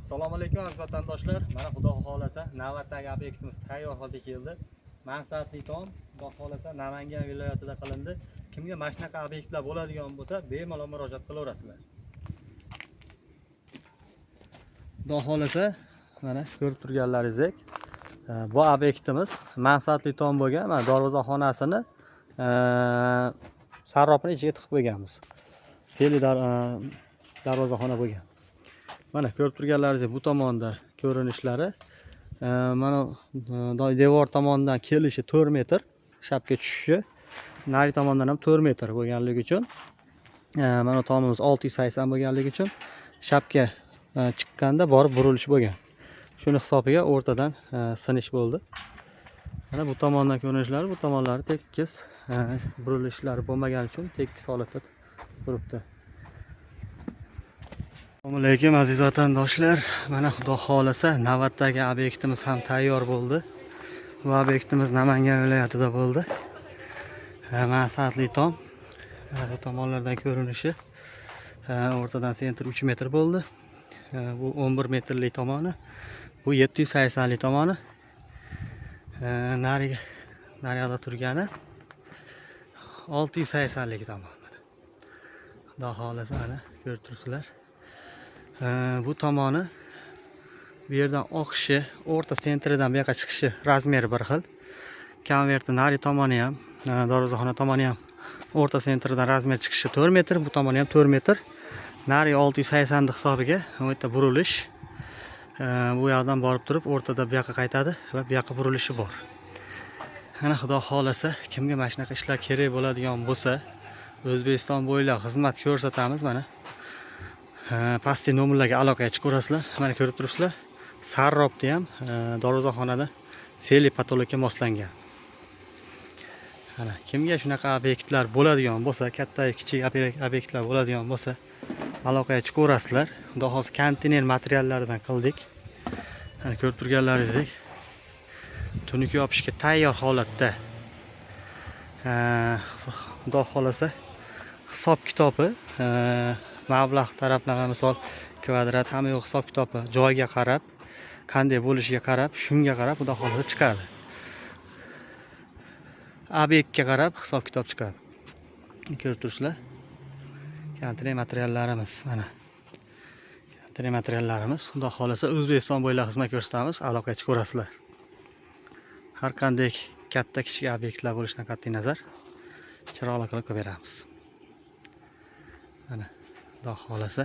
Assalomu alaykum aziz vatandoshlar. Mana xudo xolasa navbatdagi obyektimiz tayyor holga keldi. Mansabli tom, xudo xolasa Namangan viloyatida qilindi. Kimga mana shunaqa obyektlar bo'ladigan bo'lsa, bemalol murojaat qilaverasizlar. Xudo xolasa mana ko'rib turganlaringizdek, bu obyektimiz mansabli tom bo'lgan. Mana darvozaxonasini sarropini ichiga tiqib qo'yganmiz. Seli darvozaxona bo'lgan. Mana ko'rib turganlaringizdek bu tomonda ko'rinishlari mana devor tomonidan kelishi 4 metr, shapga tushishi, nari tomondan ham 4 metr bo'lganligi uchun, mana tomimiz 680 bo'lganligi uchun shapga chiqqanda borib burilish bo'lgan. Shuni hisobiga o'rtadan sinish bo'ldi. Mana bu tomondan ko'rinishlari, bu tomonlari tekis, burilishlari bo'lmagani uchun tekis holatda turibdi. Assalomu alaykum aziz vatandoshlar. Mana xudo xolasa navbatdagi obyektimiz ham tayyor bo'ldi. Bu obyektimiz Namangan viloyatida bo'ldi. Mansabli tom. Bu tomonlardan ko'rinishi o'rtadan sentr 3 metr bo'ldi. Bu 11 metrlik tomoni. Bu 780lik tomoni. Naryoqda turgani 680lik tomoni. Xudo xolasa mana ko'rib turibsizlar. Bu tomoni bu yerdan oqishi, o'rta sentridan bu yoqqa chiqishi razmeri bir xil. Konverti nari tomoni ham, darvozaxona tomoni ham o'rta sentridan razmer chiqishi 4 metr, bu tomoni ham 4 metr. Nari 680 hisobiga bu yerda burilish. Bu yoqdan borib turib, o'rtada bu yoqqa qaytadi va bu yoqqa burilishi bor. Ana xudo xolasa kimga mana shunaqa ishlar kerak bo'ladigan bo'lsa, O'zbekiston bo'ylab xizmat ko'rsatamiz mana. Pastki nomerlarga aloqaga chiqaverasizlar. Mana ko'rib turibsizlar. Sarropni ham darvozaxonada seli patologga moslangan. Mana kimga shunaqa obyektlar bo'ladigan bo'lsa, katta kichik obyektlar bo'ladigan bo'lsa, aloqaga chiqaverasizlar. Xudo xolasa konteyner materiallaridan qildik. Mana ko'rib turganlaringizdek, tunuka yopishga tayyor holatda. Xudo xolasa hisob kitobi mablag' taraflama misol kvadrat hamma yo'q hisob kitobi joyiga qarab, qanday bo'lishiga qarab, shunga qarab xudo xolasa chiqadi. Obyektga qarab hisob kitob chiqadi. Ko'rib turibsizlar. Konteyner materiallarimiz mana. Konteyner materiallarimiz xudo xolasa O'zbekiston bo'ylab xizmat ko'rsatamiz, aloqaga chiqaverasizlar. Har qanday katta kichik obyektlar bo'lishidan qat'iy nazar chiroyli qilib beramiz. Mana xudo xolasa